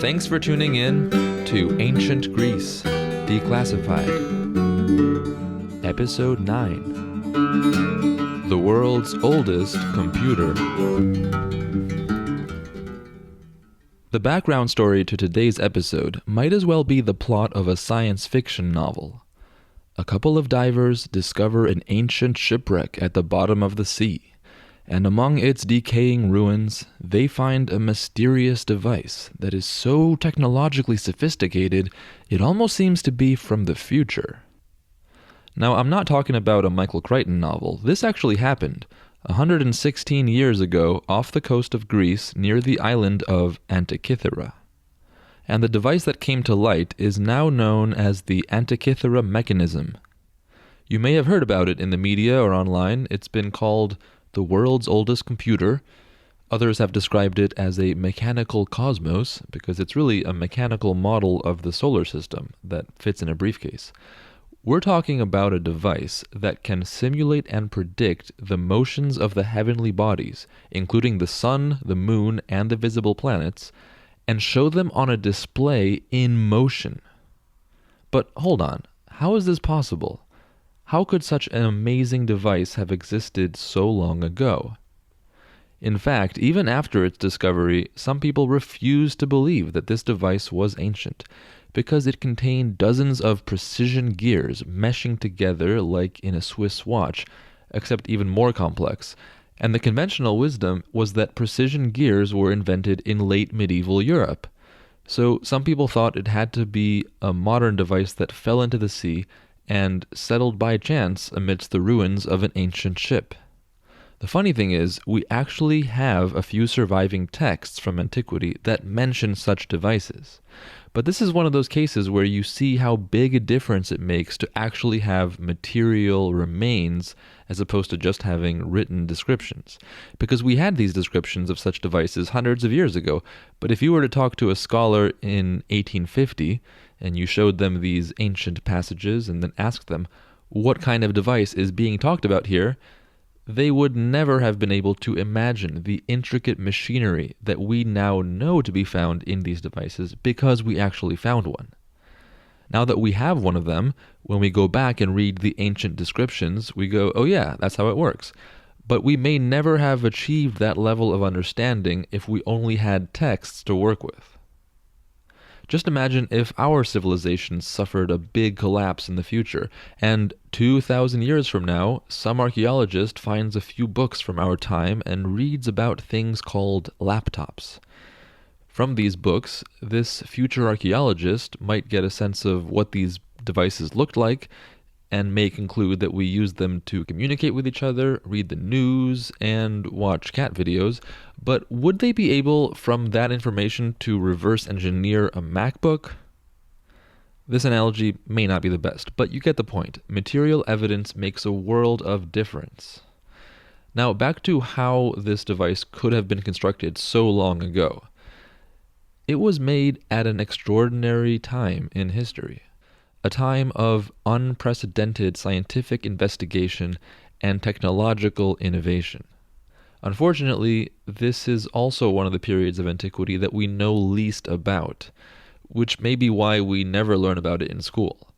Thanks for tuning in to Ancient Greece Declassified, Episode 9, The World's Oldest Computer. The background story to today's episode might as well be the plot of a science fiction novel. A couple of divers discover an ancient shipwreck at the bottom of the sea, and among its decaying ruins, they find a mysterious device that is so technologically sophisticated, it almost seems to be from the future. Now, I'm not talking about a Michael Crichton novel. This actually happened 116 years ago off the coast of Greece near the island of Antikythera. And the device that came to light is now known as the Antikythera Mechanism. You may have heard about it in the media or online. It's been called the world's oldest computer. Others have described it as a mechanical cosmos because it's really a mechanical model of the solar system that fits in a briefcase. We're talking about a device that can simulate and predict the motions of the heavenly bodies, including the sun, the moon, and the visible planets, and show them on a display in motion. But hold on, how is this possible? How could such an amazing device have existed so long ago? In fact, even after its discovery, some people refused to believe that this device was ancient, because it contained dozens of precision gears meshing together like in a Swiss watch, except even more complex. And the conventional wisdom was that precision gears were invented in late medieval Europe. So some people thought it had to be a modern device that fell into the sea and settled by chance amidst the ruins of an ancient ship. The funny thing is, we actually have a few surviving texts from antiquity that mention such devices. But this is one of those cases where you see how big a difference it makes to actually have material remains as opposed to just having written descriptions. Because we had these descriptions of such devices hundreds of years ago, but if you were to talk to a scholar in 1850 and you showed them these ancient passages and then asked them, what kind of device is being talked about here, they would never have been able to imagine the intricate machinery that we now know to be found in these devices because we actually found one. Now that we have one of them, when we go back and read the ancient descriptions, we go, oh yeah, that's how it works. But we may never have achieved that level of understanding if we only had texts to work with. Just imagine if our civilization suffered a big collapse in the future, and 2,000 years from now, some archaeologist finds a few books from our time and reads about things called laptops. From these books, this future archaeologist might get a sense of what these devices looked like, and may conclude that we use them to communicate with each other, read the news, and watch cat videos. But would they be able, from that information, to reverse engineer a MacBook? This analogy may not be the best, but you get the point. Material evidence makes a world of difference. Now, back to how this device could have been constructed so long ago. It was made at an extraordinary time in history. A time of unprecedented scientific investigation and technological innovation. Unfortunately, this is also one of the periods of antiquity that we know least about, which may be why we never learn about it in school.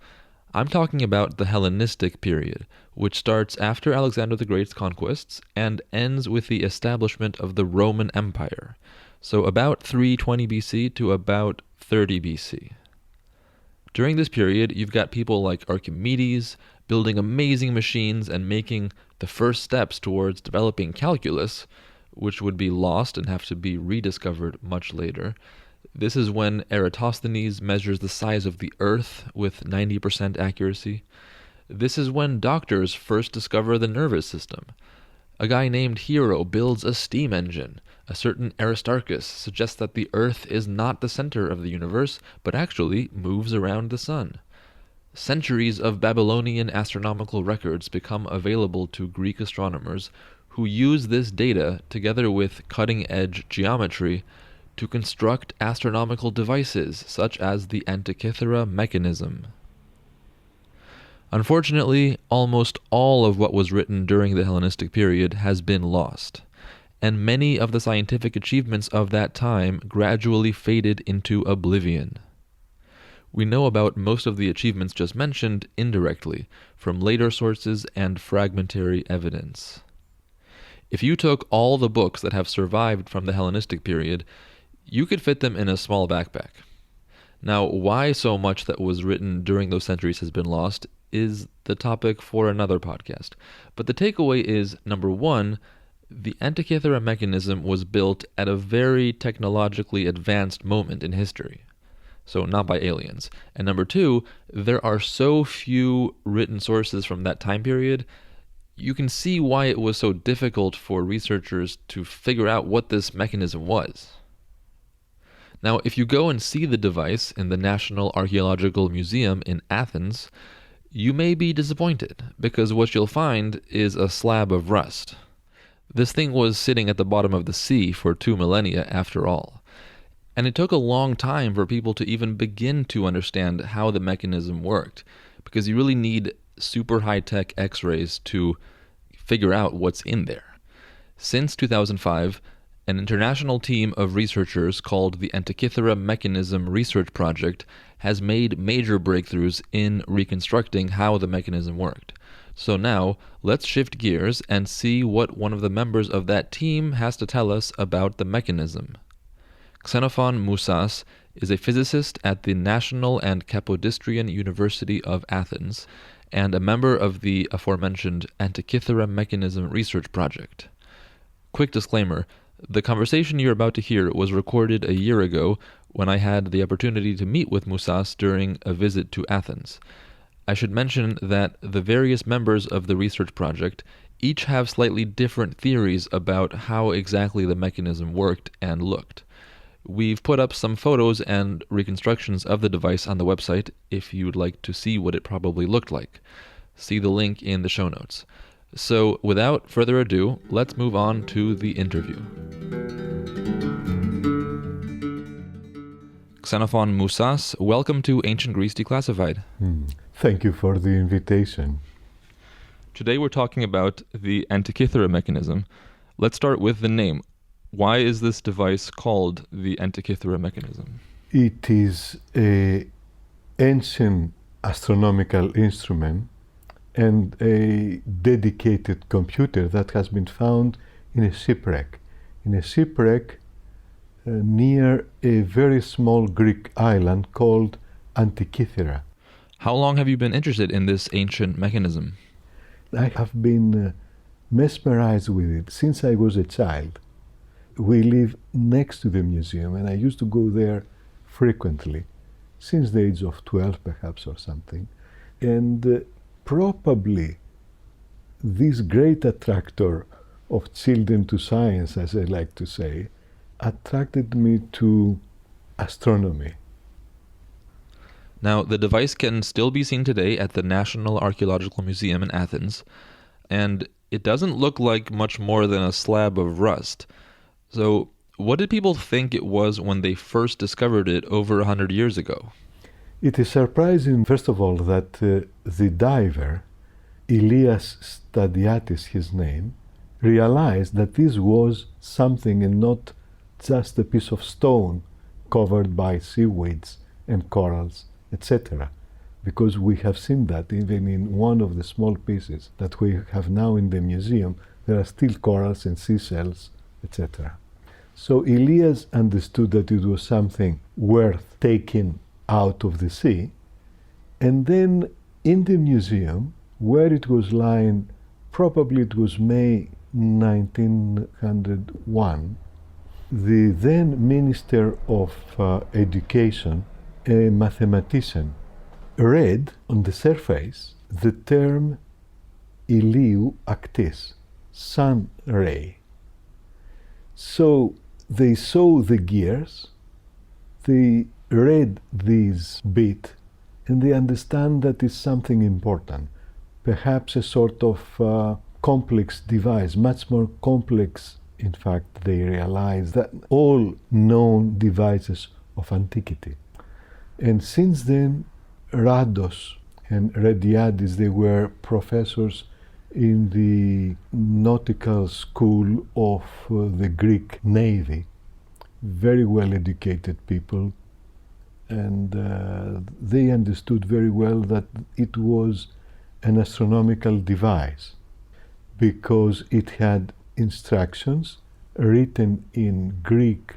I'm talking about the Hellenistic Period, which starts after Alexander the Great's conquests and ends with the establishment of the Roman Empire, so about 320 BC to about 30 BC. During this period, you've got people like Archimedes building amazing machines and making the first steps towards developing calculus, which would be lost and have to be rediscovered much later. This is when Eratosthenes measures the size of the Earth with 90% accuracy. This is when doctors first discover the nervous system. A guy named Hero builds a steam engine. A certain Aristarchus suggests that the Earth is not the center of the universe, but actually moves around the sun. Centuries of Babylonian astronomical records become available to Greek astronomers who use this data, together with cutting-edge geometry, to construct astronomical devices such as the Antikythera Mechanism. Unfortunately, almost all of what was written during the Hellenistic period has been lost, and many of the scientific achievements of that time gradually faded into oblivion. We know about most of the achievements just mentioned indirectly, from later sources and fragmentary evidence. If you took all the books that have survived from the Hellenistic period, you could fit them in a small backpack. Now, why so much that was written during those centuries has been lost is the topic for another podcast. But the takeaway is, number one, the Antikythera mechanism was built at a very technologically advanced moment in history. So not by aliens. And number two, there are so few written sources from that time period, you can see why it was so difficult for researchers to figure out what this mechanism was. Now, if you go and see the device in the National Archaeological Museum in Athens, you may be disappointed, because what you'll find is a slab of rust. This thing was sitting at the bottom of the sea for 2 millennia after all. And it took a long time for people to even begin to understand how the mechanism worked, because you really need super high-tech X-rays to figure out what's in there. Since 2005, an international team of researchers called the Antikythera Mechanism Research Project has made major breakthroughs in reconstructing how the mechanism worked. So now, let's shift gears and see what one of the members of that team has to tell us about the mechanism. Xenophon Moussas is a physicist at the National and Kapodistrian University of Athens and a member of the aforementioned Antikythera Mechanism Research Project. Quick disclaimer, the conversation you're about to hear was recorded a year ago when I had the opportunity to meet with Moussas during a visit to Athens. I should mention that the various members of the research project each have slightly different theories about how exactly the mechanism worked and looked. We've put up some photos and reconstructions of the device on the website if you'd like to see what it probably looked like. See the link in the show notes. So, without further ado, let's move on to the interview. Xenophon Moussas, welcome to Ancient Greece Declassified. Thank you for the invitation. Today we're talking about the Antikythera mechanism. Let's start with the name. Why is this device called the Antikythera mechanism? It is an ancient astronomical instrument and a dedicated computer that has been found in a shipwreck. In a shipwreck near a very small Greek island called Antikythera. How long have you been interested in this ancient mechanism? I have been mesmerized with it since I was a child. We live next to the museum and I used to go there frequently, since the age of 12 perhaps or something. And probably this great attractor of children to science, as I like to say, attracted me to astronomy. Now, the device can still be seen today at the National Archaeological Museum in Athens, and it doesn't look like much more than a slab of rust. So, what did people think it was when they first discovered it over 100 years ago? It is surprising, first of all, that the diver, Elias Stadiatis, his name, realized that this was something and not just a piece of stone covered by seaweeds and corals, etc. Because we have seen that even in one of the small pieces that we have now in the museum, there are still corals and seashells, etc. So Elias understood that it was something worth taking out of the sea, and then in the museum, where it was lying, probably it was May 1901, the then Minister of Education, a mathematician, read on the surface the term Iliou actis, sun ray. So they saw the gears, they read this bit, and they understand that it's something important, perhaps a sort of complex device, much more complex. In fact, they realize that all known devices of antiquity. And since then, Rados and Rediadis, they were professors in the nautical school of the Greek Navy. Very well educated people, and they understood very well that it was an astronomical device because it had instructions written in Greek,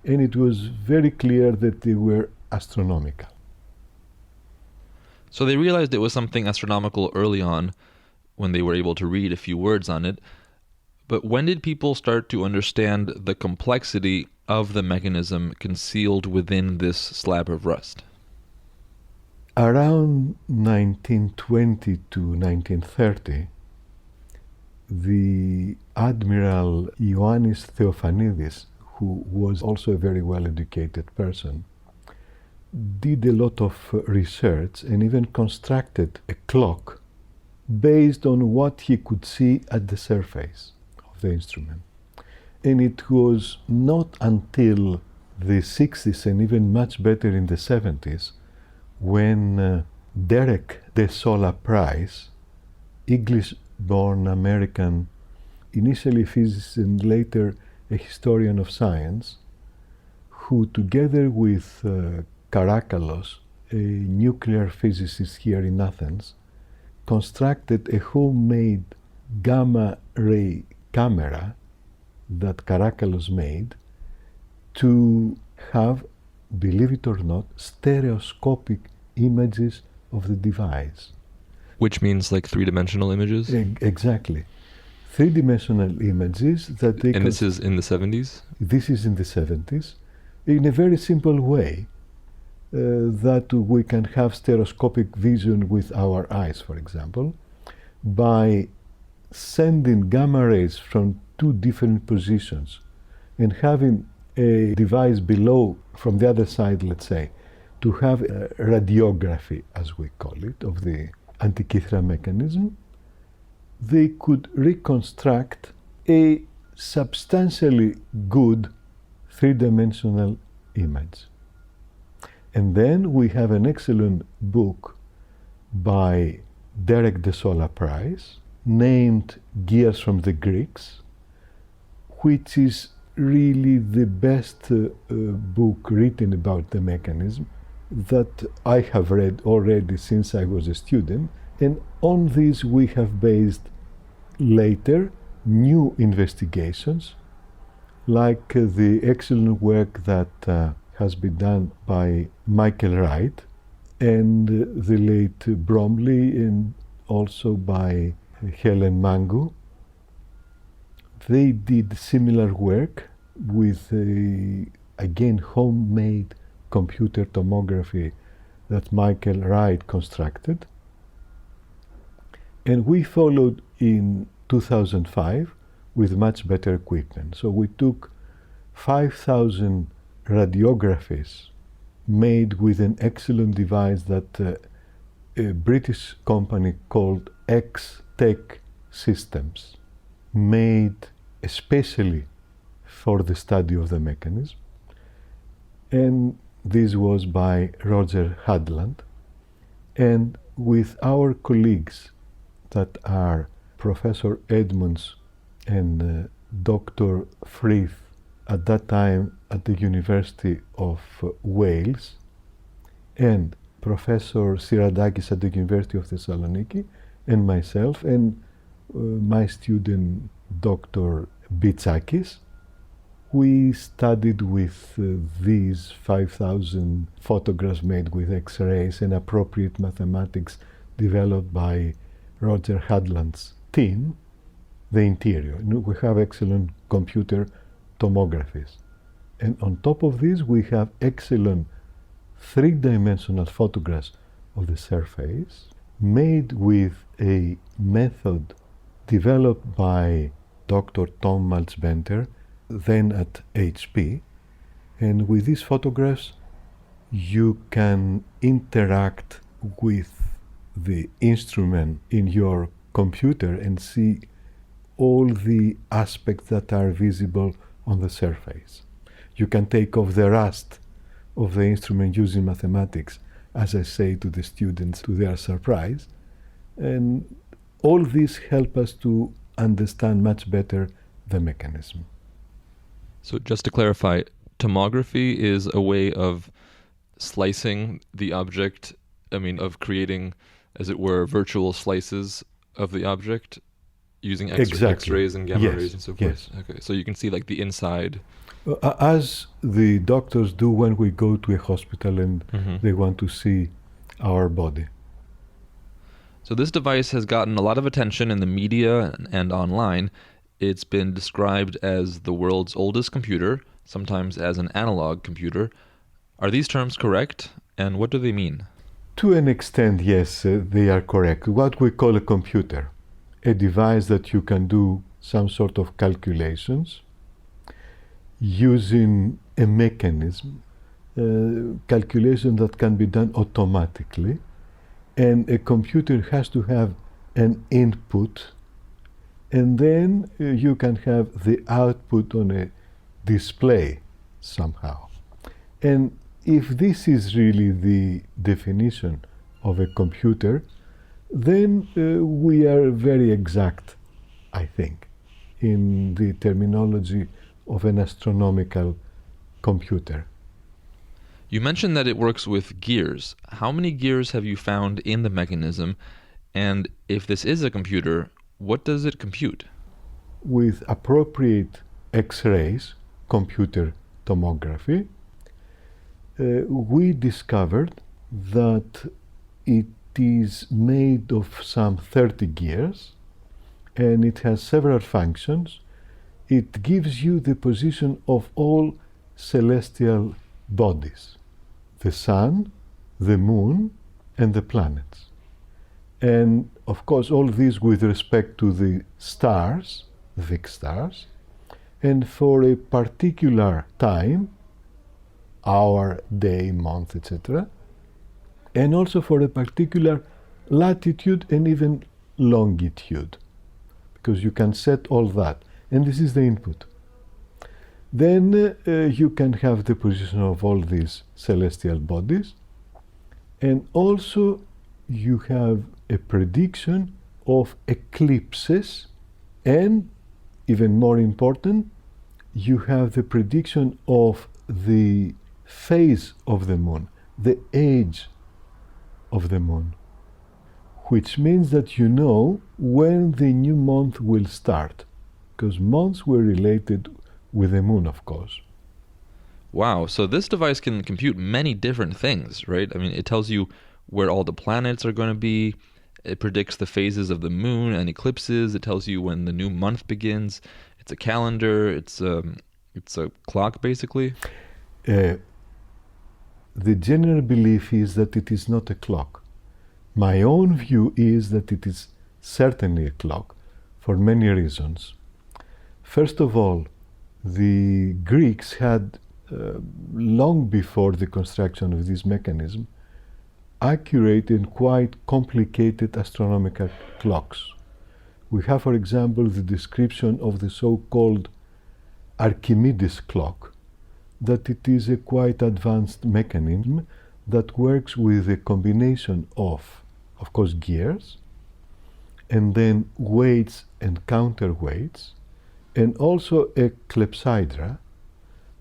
and it was very clear that they were astronomical. So they realized it was something astronomical early on when they were able to read a few words on it. But when did people start to understand the complexity of the mechanism concealed within this slab of rust? Around 1920 to 1930, the Admiral Ioannis Theophanidis, who was also a very well-educated person, did a lot of research and even constructed a clock based on what he could see at the surface of the instrument. And it was not until the 60s and even much better in the 70s when Derek de Solla Price, English-born American, initially physicist and later a historian of science, who together with Karakalos, a nuclear physicist here in Athens, constructed a homemade gamma ray camera that Karakalos made to have, believe it or not, stereoscopic images of the device. Which means like three-dimensional images? Exactly. Three-dimensional images that they And this is in the 70s? This is in the 70s, in a very simple way, that we can have stereoscopic vision with our eyes, for example, by sending gamma rays from two different positions and having a device below from the other side, let's say, to have a radiography, as we call it, of the Antikythera mechanism. They could reconstruct a substantially good three-dimensional image. And then we have an excellent book by Derek de Solla Price named Gears from the Greeks, which is really the best book written about the mechanism that I have read already since I was a student. And on this we have based later new investigations, like the excellent work that has been done by Michael Wright and the late Bromley, and also by Helen Mangu. They did similar work with again homemade computer tomography that Michael Wright constructed. And we followed in 2005 with much better equipment. So we took 5,000 radiographies made with an excellent device that a British company called X-Tech Systems made especially for the study of the mechanism. And this was by Roger Hadland. And with our colleagues that are Professor Edmonds and Dr. Frith at that time at the University of Wales, and Professor Siradakis at the University of Thessaloniki, and myself, and my student Dr. Bitsakis, we studied with these 5,000 photographs made with X-rays and appropriate mathematics developed by Roger Hadland's team, the interior. We have excellent computer tomographies. And on top of this, we have excellent three-dimensional photographs of the surface made with a method developed by Dr. Tom Malzbenter, then at HP. And with these photographs, you can interact with the instrument in your computer and see all the aspects that are visible on the surface. You can take off the rust of the instrument using mathematics, as I say to the students to their surprise, and all these help us to understand much better the mechanism. So just to clarify, tomography is a way of slicing the object, of creating, as it were, virtual slices of the object using X-rays and gamma rays and so forth? Yes. Okay, so you can see like the inside. As the doctors do when we go to a hospital and they want to see our body. So this device has gotten a lot of attention in the media and online. It's been described as the world's oldest computer, sometimes as an analog computer. Are these terms correct, and what do they mean? To an extent, yes, they are correct. What we call a computer, a device that you can do some sort of calculations using a mechanism, calculation that can be done automatically, and a computer has to have an input, and then you can have the output on a display somehow. And if this is really the definition of a computer, then we are very exact, I think, in the terminology of an astronomical computer. You mentioned that it works with gears. How many gears have you found in the mechanism? And if this is a computer, what does it compute? With appropriate X-rays, computer tomography, we discovered that it is made of some 30 gears, and it has several functions. It gives you the position of all celestial bodies, the sun, the moon, and the planets. And of course, all these with respect to the stars, the fixed stars, and for a particular time, hour, day, month, etc., and also for a particular latitude and even longitude, because you can set all that, and this is the input. Then you can have the position of all these celestial bodies, and also you have a prediction of eclipses, and even more important, you have the prediction of the phase of the moon, the age of the moon, which means that you know when the new month will start, because months were related with the moon, of course. Wow, so this device can compute many different things, right? It tells you where all the planets are going to be. It predicts the phases of the moon and eclipses. It tells you when the new month begins. It's a calendar. It's a clock, basically. The general belief is that it is not a clock. My own view is that it is certainly a clock, for many reasons. First of all, the Greeks had, long before the construction of this mechanism, accurate and quite complicated astronomical clocks. We have, for example, the description of the so-called Archimedes clock, that it is a quite advanced mechanism that works with a combination of course, gears, and then weights and counterweights, and also a clepsydra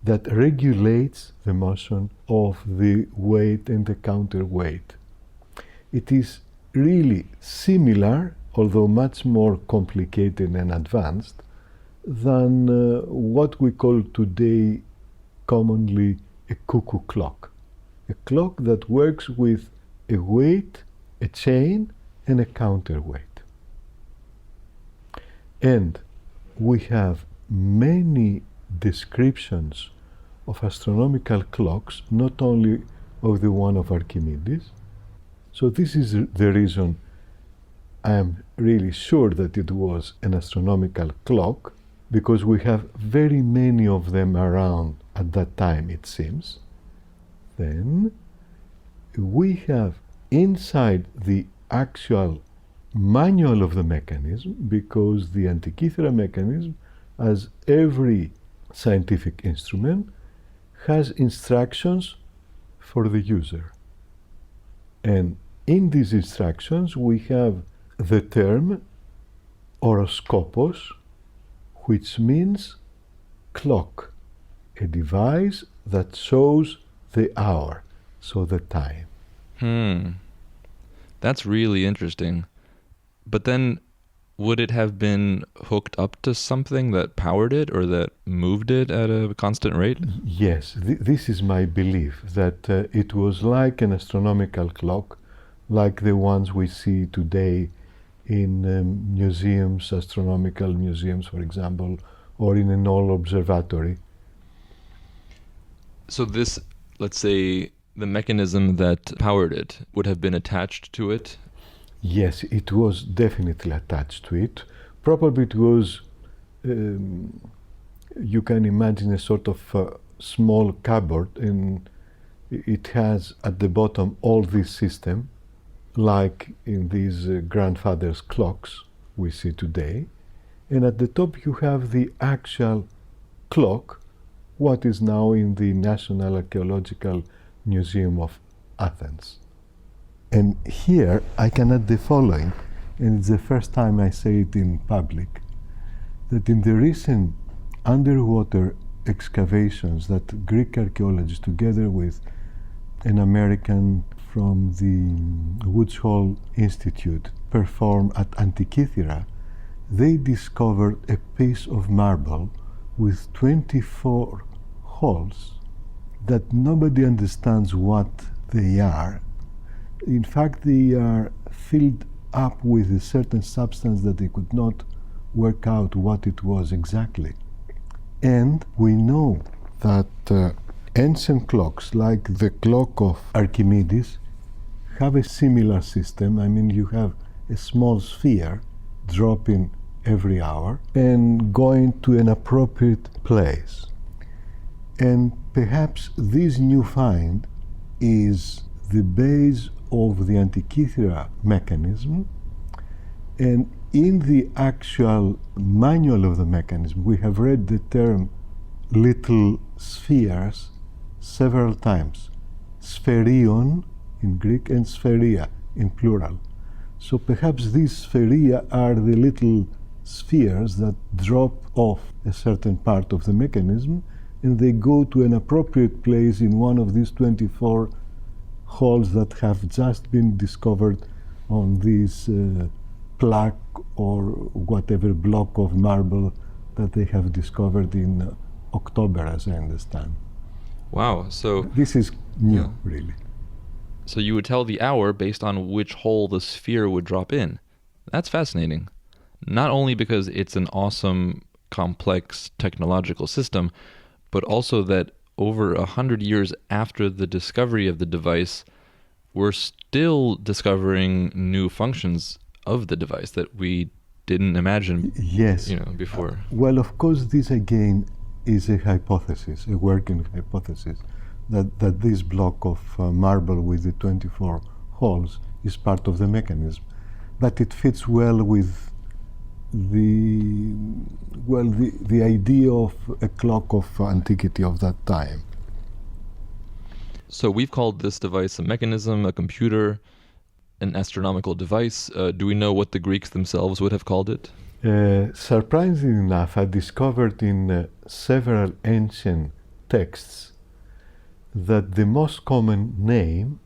that regulates the motion of the weight and the counterweight. It is really similar, although much more complicated and advanced, than what we call today commonly a cuckoo clock. A clock that works with a weight, a chain, and a counterweight. And we have many descriptions of astronomical clocks, not only of the one of Archimedes. So this is the reason I am really sure that it was an astronomical clock, because we have very many of them around at that time, it seems. Then we have inside the actual manual of the mechanism, because the Antikythera mechanism, as every scientific instrument, has instructions for the user. And in these instructions we have the term horoskopos, which means clock, a device that shows the hour, so the time. That's really interesting. But then, would it have been hooked up to something that powered it or that moved it at a constant rate? Yes, this is my belief, that it was like an astronomical clock, like the ones we see today in museums, astronomical museums, for example, or in an old observatory. So this, let's say, the mechanism that powered it would have been attached to it? Yes, it was definitely attached to it. Probably it was, you can imagine a sort of small cupboard, and it has at the bottom all this system, like in these grandfather's clocks we see today. And at the top you have the actual clock, what is now in the National Archaeological Museum of Athens. And here I can add the following, and it's the first time I say it in public, that in the recent underwater excavations that Greek archaeologists, together with an American from the Woods Hole Institute, performed at Antikythera, they discovered a piece of marble with 24 holes that nobody understands what they are. In fact, they are filled up with a certain substance that they could not work out what it was exactly. And we know that ancient clocks, like the clock of Archimedes, have a similar system. I mean, you have a small sphere dropping every hour and going to an appropriate place. And perhaps this new find is the base of the Antikythera mechanism, and in the actual manual of the mechanism we have read the term little spheres several times, spherion in Greek and spheria in plural. So perhaps these spheria are the little spheres that drop off a certain part of the mechanism and they go to an appropriate place in one of these 24 holes that have just been discovered on this plaque or whatever block of marble that they have discovered in October, as I understand. Wow, so this is new, really. So you would tell the hour based on which hole the sphere would drop in. That's fascinating. Not only because it's an awesome, complex technological system, but also that over 100 years after the discovery of the device, we're still discovering new functions of the device that we didn't imagine before. Well, of course, this again is a hypothesis, a working hypothesis, that this block of marble with the 24 holes is part of the mechanism. But it fits well with the idea of a clock of antiquity of that time. So we've called this device a mechanism, a computer, an astronomical device. Do we know what the Greeks themselves would have called it? Surprisingly enough, I discovered in several ancient texts that the most common name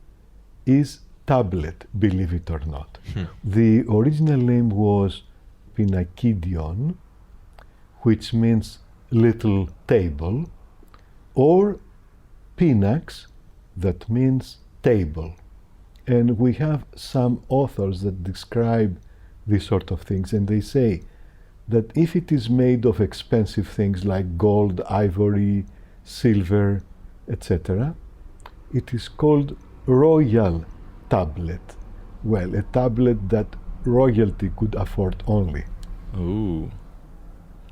is tablet, believe it or not. The original name was Pinakidion, which means little table, or Pinax, that means table. And we have some authors that describe these sort of things, and they say that if it is made of expensive things like gold, ivory, silver, etc., it is called royal tablet. Well, a tablet that royalty could afford only. Ooh.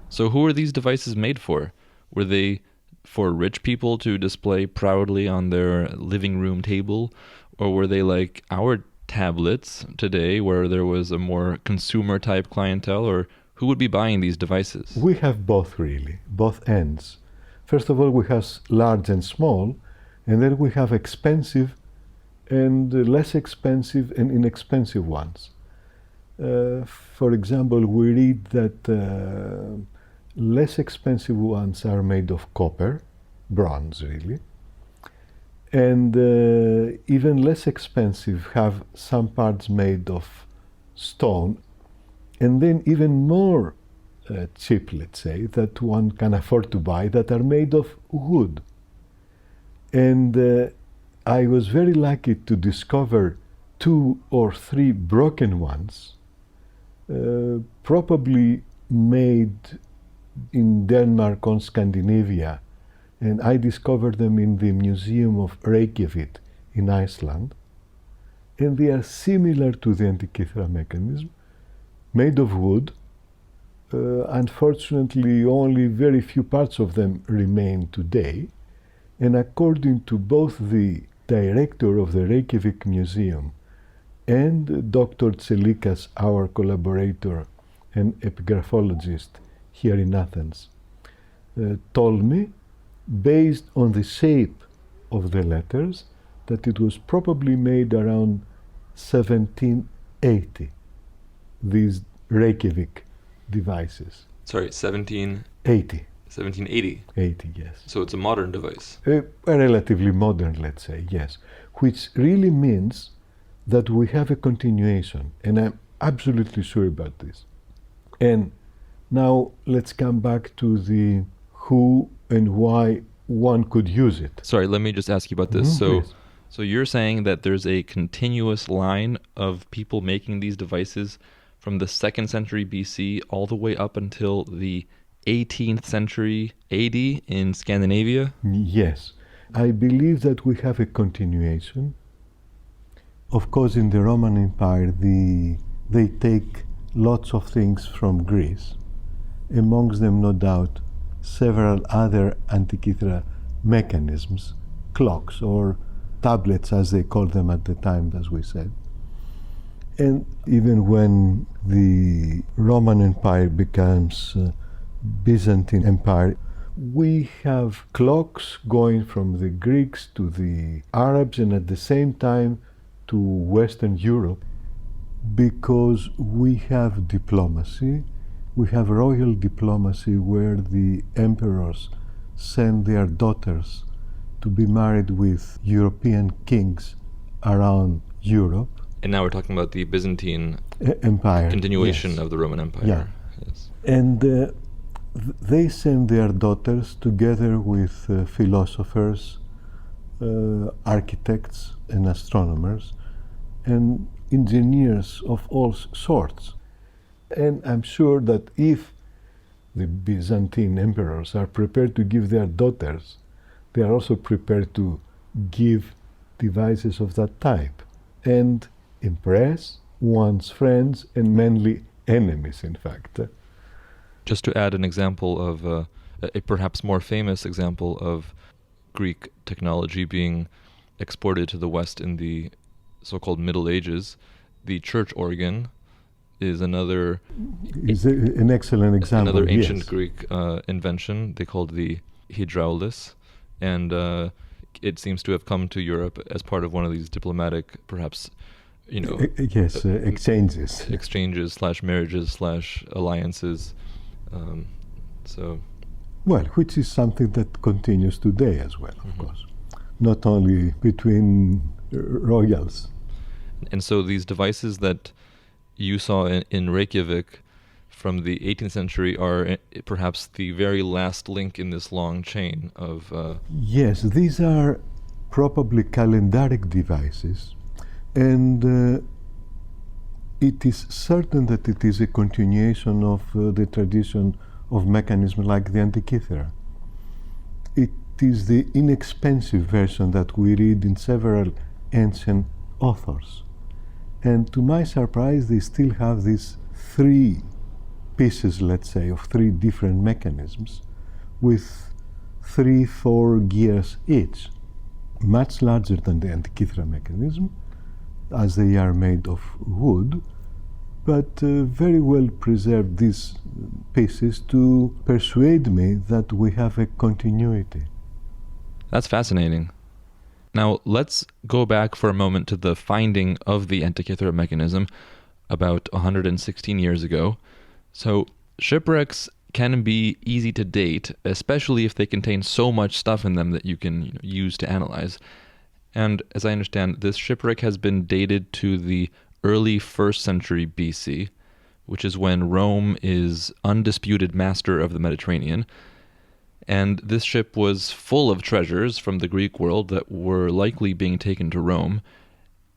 So who are these devices made for? Were they for rich people to display proudly on their living room table? Or were they like our tablets today where there was a more consumer type clientele? Or who would be buying these devices? We have both, really, both ends. First of all, we have large and small, and then we have expensive and less expensive and inexpensive ones. For example, we read that less expensive ones are made of copper, bronze really, and even less expensive have some parts made of stone, and then even more cheap, let's say, that one can afford to buy, that are made of wood. And I was very lucky to discover 2 or 3 broken ones, probably made in Denmark or Scandinavia, and I discovered them in the Museum of Reykjavik in Iceland, and they are similar to the Antikythera mechanism, made of wood. Unfortunately, only very few parts of them remain today, and according to both the director of the Reykjavik Museum and Dr. Tselikas, our collaborator and epigraphologist here in Athens, told me, based on the shape of the letters, that it was probably made around 1780, these Reykjavik devices. Sorry, 1780. 1780. 80, yes. So it's a modern device. A relatively modern, let's say, yes. Which really means that we have a continuation, and I'm absolutely sure about this. And now let's come back to the who and why one could use it. Sorry, let me just ask you about this. Please. So you're saying that there's a continuous line of people making these devices from the 2nd century BC all the way up until the 18th century AD in Scandinavia? Yes. I believe that we have a continuation. Of course, in the Roman Empire, they take lots of things from Greece, amongst them, no doubt, several other Antikythera mechanisms, clocks or tablets as they called them at the time, as we said. And even when the Roman Empire becomes Byzantine Empire, we have clocks going from the Greeks to the Arabs and at the same time to Western Europe, because we have diplomacy. We have royal diplomacy where the emperors send their daughters to be married with European kings around Europe. And now we're talking about the Byzantine Empire, continuation yes, of the Roman Empire. Yeah. Yes. And they send their daughters together with philosophers, architects and astronomers, and engineers of all sorts. And I'm sure that if the Byzantine emperors are prepared to give their daughters, they are also prepared to give devices of that type and impress one's friends and mainly enemies, in fact. Just to add an example of a perhaps more famous example of Greek technology being exported to the West in the so-called Middle Ages, the church organ is another an excellent example. Another ancient yes. Greek invention. They called the hydraulis, and it seems to have come to Europe as part of one of these diplomatic, perhaps, exchanges / marriages / alliances. Well, which is something that continues today as well, of course, not only between royals. And so these devices that you saw in Reykjavik from the 18th century are perhaps the very last link in this long chain of... Yes, these are probably calendaric devices, and it is certain that it is a continuation of the tradition of mechanisms like the Antikythera. It is the inexpensive version that we read in several ancient authors. And to my surprise, they still have these 3 pieces, let's say, of 3 different mechanisms with 3-4 gears each, much larger than the Antikythera mechanism, as they are made of wood, but very well preserved, these pieces, to persuade me that we have a continuity. That's fascinating. Now, let's go back for a moment to the finding of the Antikythera mechanism. about 116 years ago. So shipwrecks can be easy to date, especially if they contain so much stuff in them that you can use to analyze. And as I understand, this shipwreck has been dated to the early 1st century BC, which is when Rome is undisputed master of the Mediterranean. And this ship was full of treasures from the Greek world that were likely being taken to Rome.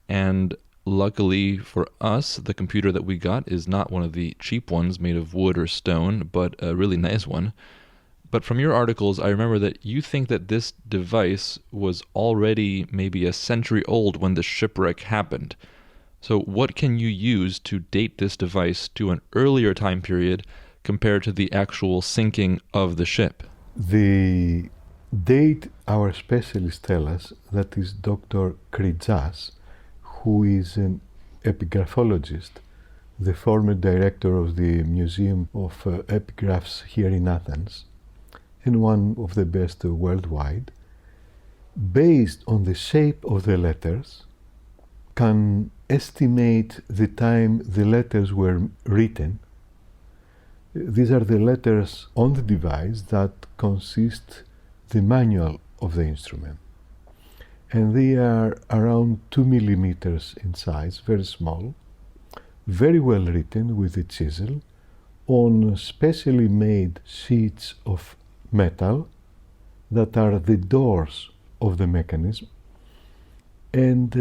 And luckily for us, the computer that we got is not one of the cheap ones made of wood or stone, but a really nice one. But from your articles, I remember that you think that this device was already maybe a century old when the shipwreck happened. So what can you use to date this device to an earlier time period compared to the actual sinking of the ship? The date our specialists tell us, that is Dr. Kritzas, who is an epigraphologist, the former director of the Museum of Epigraphs here in Athens, and one of the best worldwide, based on the shape of the letters, can estimate the time the letters were written. These are the letters on the device that consist the manual of the instrument. And they are around 2 millimeters in size, very small, very well written with a chisel on specially made sheets of metal that are the doors of the mechanism. And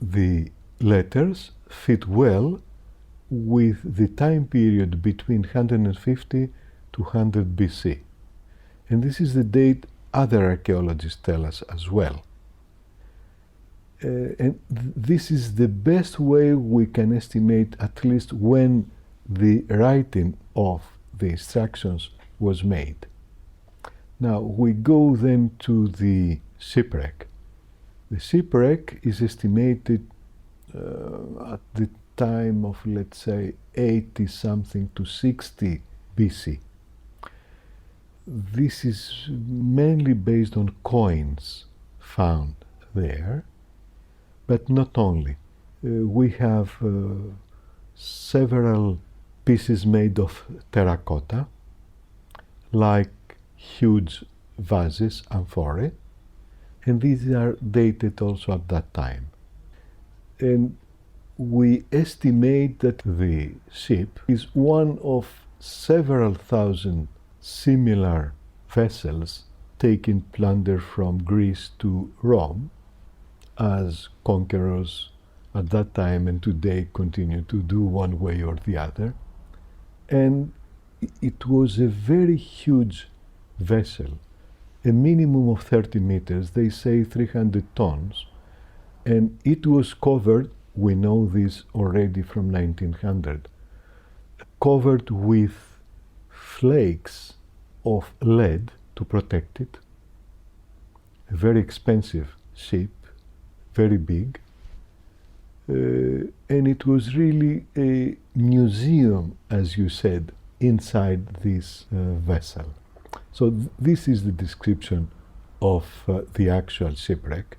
the letters fit well with the time period between 150 to 100 BC. And this is the date other archaeologists tell us as well. And this is the best way we can estimate at least when the writing of the instructions was made. Now we go then to the shipwreck. The shipwreck is estimated at the time of, let's say, 80 something to 60 BC. This is mainly based on coins found there, but not only. We have several pieces made of terracotta, like huge vases, amphorae, and these are dated also at that time. And we estimate that the ship is one of several thousand similar vessels taking plunder from Greece to Rome, as conquerors at that time and today continue to do one way or the other. And it was a very huge vessel, a minimum of 30 meters, they say 300 tons, and it was covered, we know this already from 1900, covered with flakes of lead to protect it. A very expensive ship, very big, and it was really a museum, as you said, inside this vessel. So this is the description of the actual shipwreck.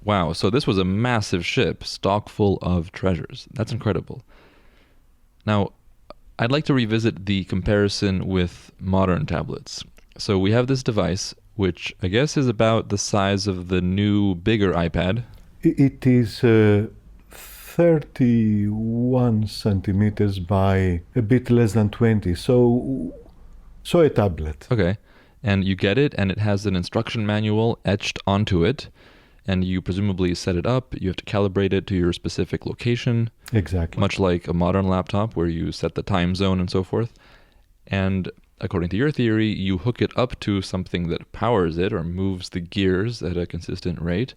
Wow, so this was a massive ship, stock full of treasures. That's incredible. Now, I'd like to revisit the comparison with modern tablets. So we have this device, which I guess is about the size of the new, bigger iPad. It is 31 centimeters by a bit less than 20, so a tablet. Okay, and you get it, and it has an instruction manual etched onto it, and you presumably set it up. You have to calibrate it to your specific location. Exactly. Much like a modern laptop where you set the time zone and so forth. And according to your theory, you hook it up to something that powers it or moves the gears at a consistent rate.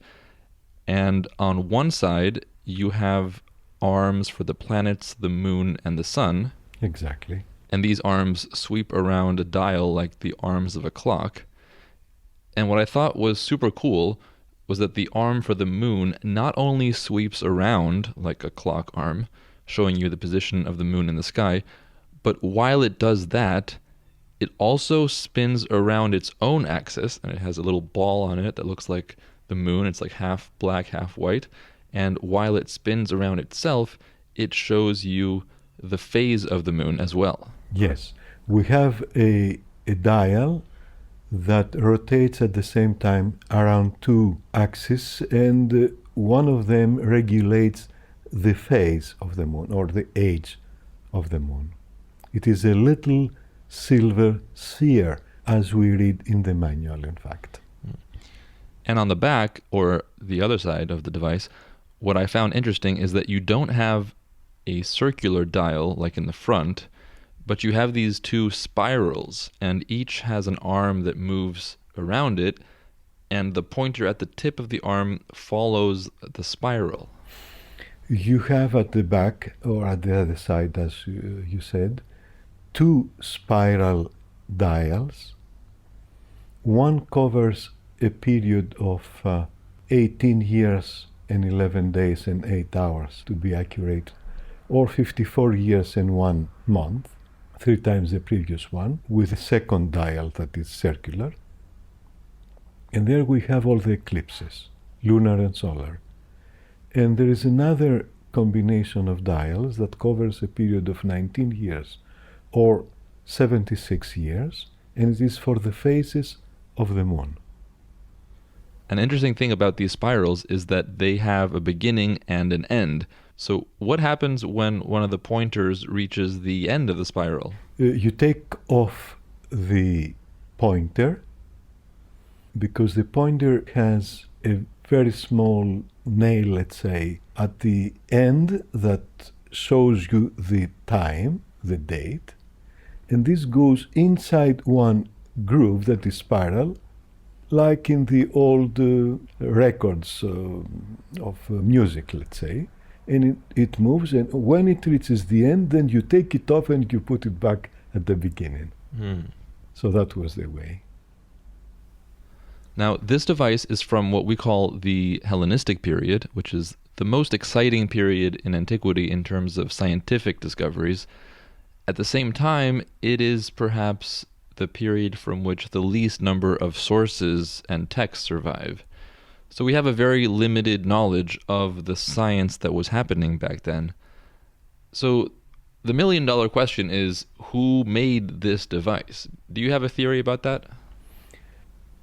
And on one side, you have arms for the planets, the moon, and the sun. Exactly. And these arms sweep around a dial like the arms of a clock. And what I thought was super cool was that the arm for the moon not only sweeps around like a clock arm, showing you the position of the moon in the sky, but while it does that, it also spins around its own axis, and it has a little ball on it that looks like the moon. It's like half black, half white. And while it spins around itself, it shows you the phase of the moon as well. Yes. We have a dial that rotates at the same time around two axes, and one of them regulates the phase of the moon or the age of the moon. It is a little silver sphere, as we read in the manual, in fact. And on the back, or the other side of the device, what I found interesting is that you don't have a circular dial like in the front, but you have these two spirals, and each has an arm that moves around it, and the pointer at the tip of the arm follows the spiral. You have at the back, or at the other side, as you said, two spiral dials. One covers a period of 18 years and 11 days and 8 hours, to be accurate, or 54 years and 1 month, 3 times the previous one, with a second dial that is circular. And there we have all the eclipses, lunar and solar. And there is another combination of dials that covers a period of 19 years or 76 years, and it is for the phases of the moon. An interesting thing about these spirals is that they have a beginning and an end. So what happens when one of the pointers reaches the end of the spiral? You take off the pointer, because the pointer has a very small nail, let's say, at the end that shows you the time, the date, and this goes inside one groove that is spiral, like in the old records of music, let's say, and it moves, and when it reaches the end, then you take it off and you put it back at the beginning. So that was the way. Now, this device is from what we call the Hellenistic Period, which is the most exciting period in antiquity in terms of scientific discoveries. At the same time, it is perhaps the period from which the least number of sources and texts survive. So we have a very limited knowledge of the science that was happening back then. So the million-dollar question is, who made this device? Do you have a theory about that?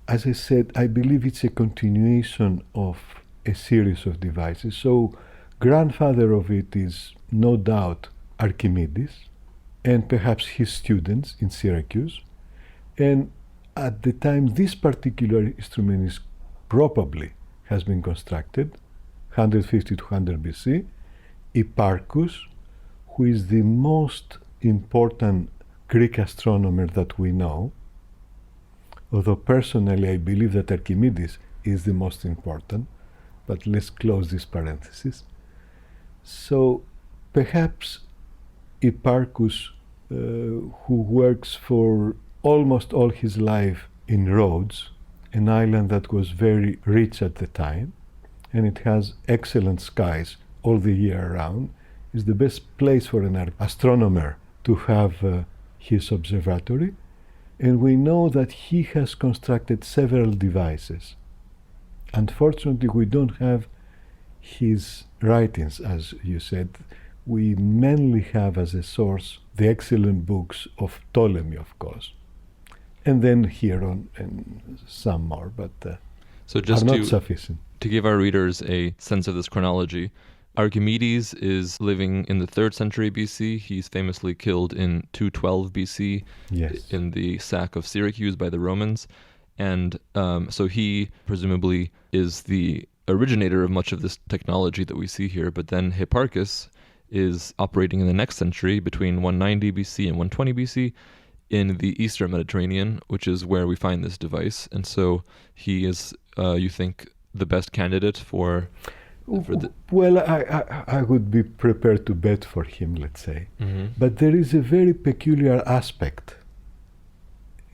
As I said, I believe it's a continuation of a series of devices. So grandfather of it is no doubt Archimedes, and perhaps his students in Syracuse. And at the time this particular instrument is probably has been constructed, 150 to 100 BC, Hipparchus, who is the most important Greek astronomer that we know, although personally I believe that Archimedes is the most important, but let's close this parenthesis. So perhaps Hipparchus, who works for almost all his life in Rhodes, an island that was very rich at the time, and it has excellent skies all the year around, is the best place for an astronomer to have his observatory. And we know that he has constructed several devices. Unfortunately, we don't have his writings, as you said. We mainly have as a source the excellent books of Ptolemy, of course, and then Hieron and some more, but so just are not sufficient. To give our readers a sense of this chronology, Archimedes is living in the 3rd century BC. He's famously killed in 212 BC in the sack of Syracuse by the Romans. And so he presumably is the originator of much of this technology that we see here. But then Hipparchus is operating in the next century between 190 BC and 120 BC in the Eastern Mediterranean, which is where we find this device. And so he is, you think, the best candidate for Well, I would be prepared to bet for him, let's say. But there is a very peculiar aspect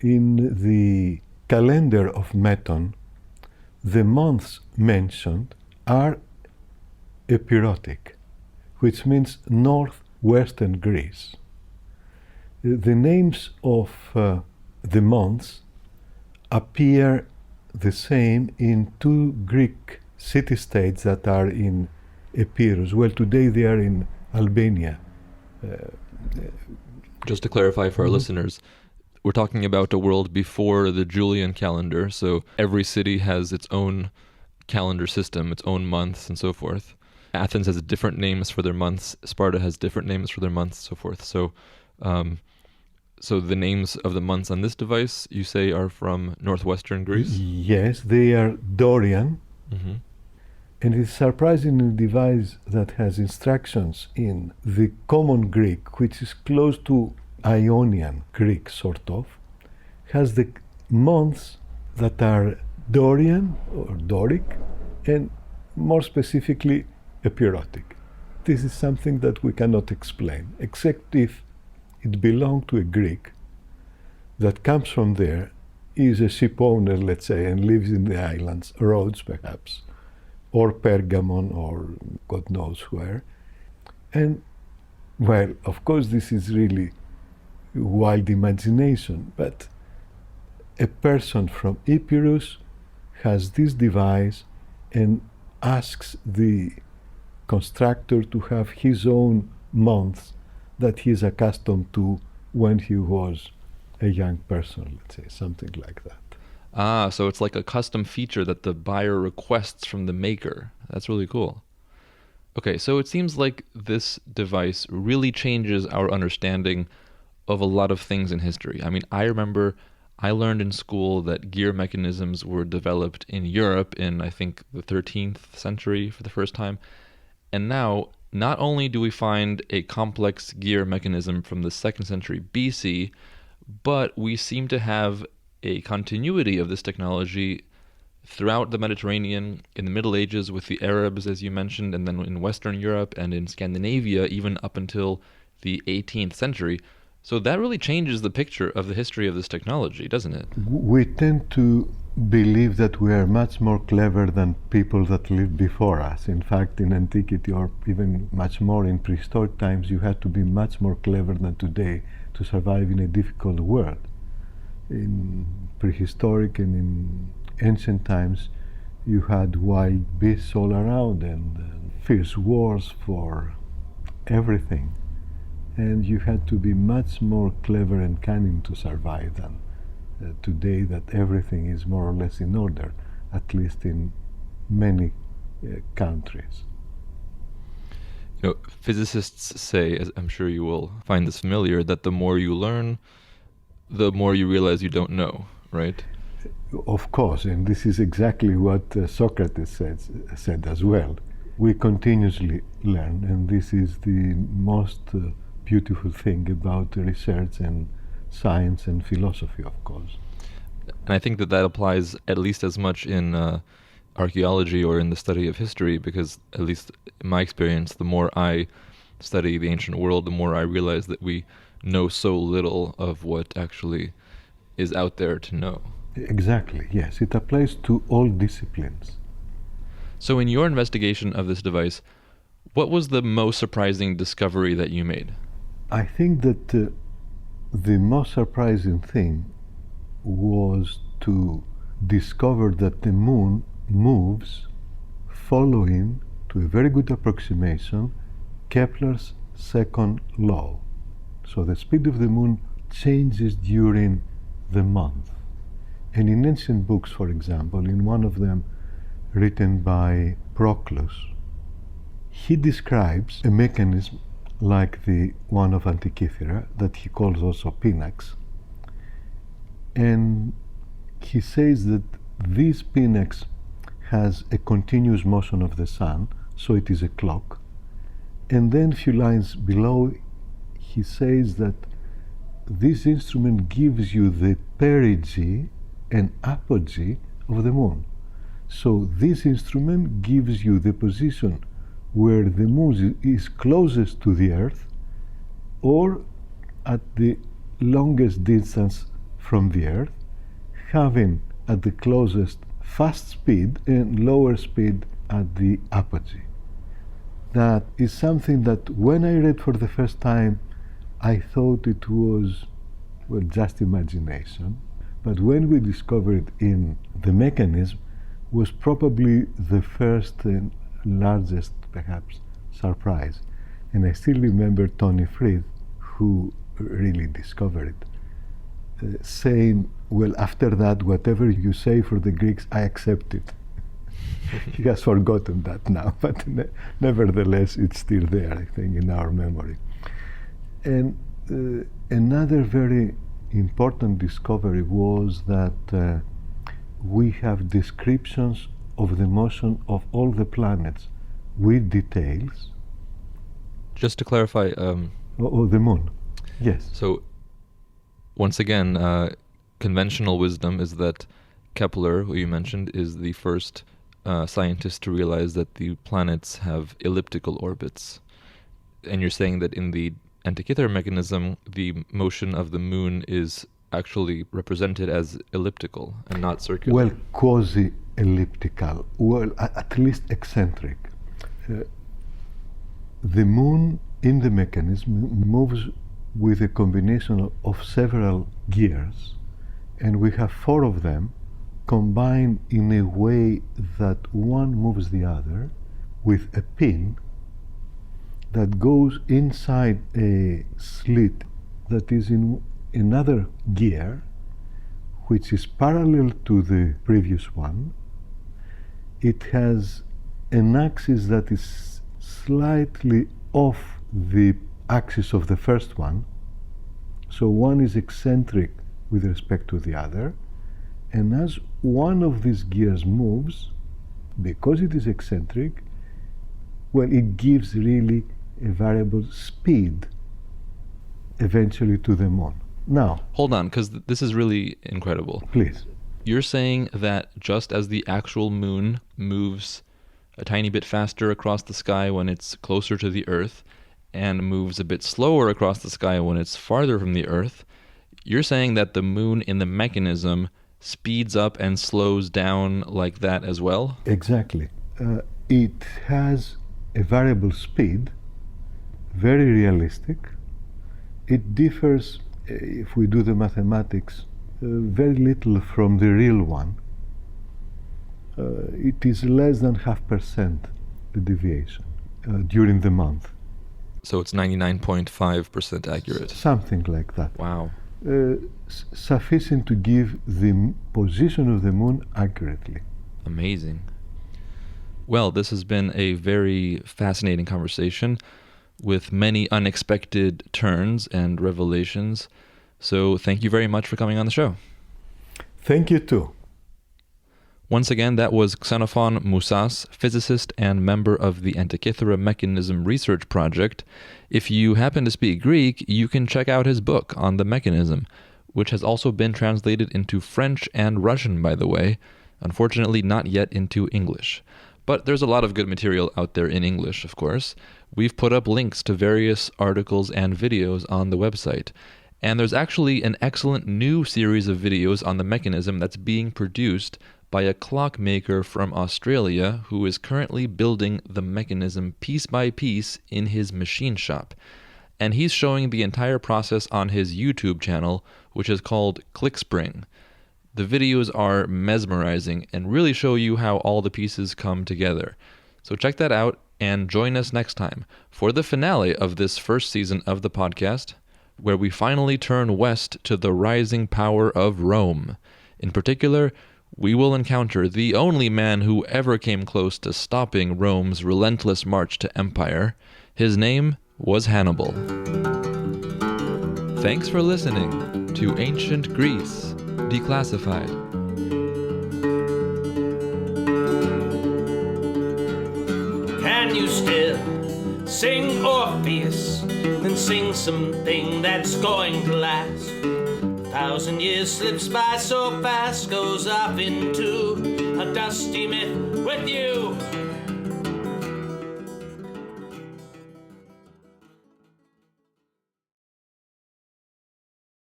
in the calendar of Meton. The months mentioned are epirotic, which means northwestern Greece. The names of the months appear the same in 2 Greek city-states that are in Epirus. Well, today they are in Albania. Just to clarify for our listeners, we're talking about a world before the Julian calendar, so every city has its own calendar system, its own months and so forth. Athens has different names for their months, Sparta has different names for their months, so forth. So the names of the months on this device, you say, are from northwestern Greece? Yes, they are Dorian. Mm-hmm. And it's surprising a device that has instructions in the common Greek, which is close to Ionian Greek, sort of, has the months that are Dorian or Doric, and more specifically, Epirotic. This is something that we cannot explain, except if it belonged to a Greek that comes from there, is a ship owner, let's say, and lives in the islands, Rhodes perhaps, or Pergamon, or God knows where. And, well, of course, this is really wild imagination, but a person from Epirus has this device and asks the constructor to have his own months that he is accustomed to when he was a young person, let's say, something like that. Ah, so it's like a custom feature that the buyer requests from the maker. That's really cool. Okay, so it seems like this device really changes our understanding of a lot of things in history. I mean, I remember I learned in school that gear mechanisms were developed in Europe in, I think, the 13th century for the first time. And now, not only do we find a complex gear mechanism from the 2nd century BC, but we seem to have a continuity of this technology throughout the Mediterranean, in the Middle Ages with the Arabs, as you mentioned, and then in Western Europe and in Scandinavia, even up until the 18th century. So that really changes the picture of the history of this technology, doesn't it? We tend to believe that we are much more clever than people that lived before us. In fact, in antiquity, or even much more in prehistoric times, you had to be much more clever than today to survive in a difficult world. In prehistoric and in ancient times, you had wild beasts all around and fierce wars for everything. And you had to be much more clever and cunning to survive than today, that everything is more or less in order, at least in many countries. You know, physicists say, as I'm sure you will find this familiar, that the more you learn, the more you realize you don't know, right? Of course, and this is exactly what Socrates said as well. We continuously learn, and this is the most beautiful thing about research and science and philosophy, of course. And I think that applies at least as much in archaeology or in the study of history, because at least in my experience, the more I study the ancient world, the more I realize that we know so little of what actually is out there to know. Exactly, yes. It applies to all disciplines. So in your investigation of this device, what was the most surprising discovery that you made? I think that the most surprising thing was to discover that the moon moves following, to a very good approximation, Kepler's second law. So the speed of the moon changes during the month. And in ancient books, for example, in one of them written by Proclus, he describes a mechanism like the one of Antikythera that he calls also Pinax. And he says that this Pinax has a continuous motion of the sun, so it is a clock. And then a few lines below, he says that this instrument gives you the perigee and apogee of the moon. So this instrument gives you the position where the moon is closest to the Earth or at the longest distance from the Earth, having at the closest fast speed and lower speed at the apogee. That is something that when I read for the first time, I thought it was, well, just imagination. But when we discovered in the mechanism, was probably the first and largest, perhaps, surprise. And I still remember Tony Frith, who really discovered it, saying, well, after that, whatever you say for the Greeks, I accept it. He has forgotten that now, but nevertheless, it's still there, I think, in our memory. And another very important discovery was that we have descriptions of the motion of all the planets with details. Just to clarify... Oh, the moon, yes. So, once again, conventional wisdom is that Kepler, who you mentioned, is the first scientist to realize that the planets have elliptical orbits. And you're saying that in the Antikythera mechanism, the motion of the moon is actually represented as elliptical and not circular. Well, quasi-elliptical, well, at least eccentric. The moon in the mechanism moves with a combination of several gears, and we have 4 of them combined in a way that one moves the other with a pin that goes inside a slit that is in another gear, which is parallel to the previous one. It has an axis that is slightly off the axis of the first one, so one is eccentric with respect to the other, and as one of these gears moves, because it is eccentric, well, it gives really a variable speed eventually to the moon. Now, hold on, because this is really incredible. Please. You're saying that just as the actual moon moves a tiny bit faster across the sky when it's closer to the Earth, and moves a bit slower across the sky when it's farther from the Earth, you're saying that the moon in the mechanism speeds up and slows down like that as well? Exactly. It has a variable speed, very realistic. It differs, if we do the mathematics, very little from the real one. It is less than 0.5% the deviation during the month. So it's 99.5% accurate. Something like that. Wow. Sufficient to give the position of the moon accurately. Amazing. Well, this has been a very fascinating conversation with many unexpected turns and revelations. So thank you very much for coming on the show. Thank you too. Once again, that was Xenophon Moussas, physicist and member of the Antikythera Mechanism Research Project. If you happen to speak Greek, you can check out his book on the mechanism, which has also been translated into French and Russian, by the way. Unfortunately, not yet into English. But there's a lot of good material out there in English, of course. We've put up links to various articles and videos on the website. And there's actually an excellent new series of videos on the mechanism that's being produced by a clockmaker from Australia who is currently building the mechanism piece by piece in his machine shop. And he's showing the entire process on his YouTube channel, which is called ClickSpring. The videos are mesmerizing and really show you how all the pieces come together. So check that out and join us next time for the finale of this first season of the podcast, where we finally turn west to the rising power of Rome. In particular, we will encounter the only man who ever came close to stopping Rome's relentless march to empire. His name was Hannibal. Thanks for listening to Ancient Greece Declassified. Can you still sing Orpheus? Then sing something that's going to last. 1,000 years slips by so fast, goes off into a dusty myth with you.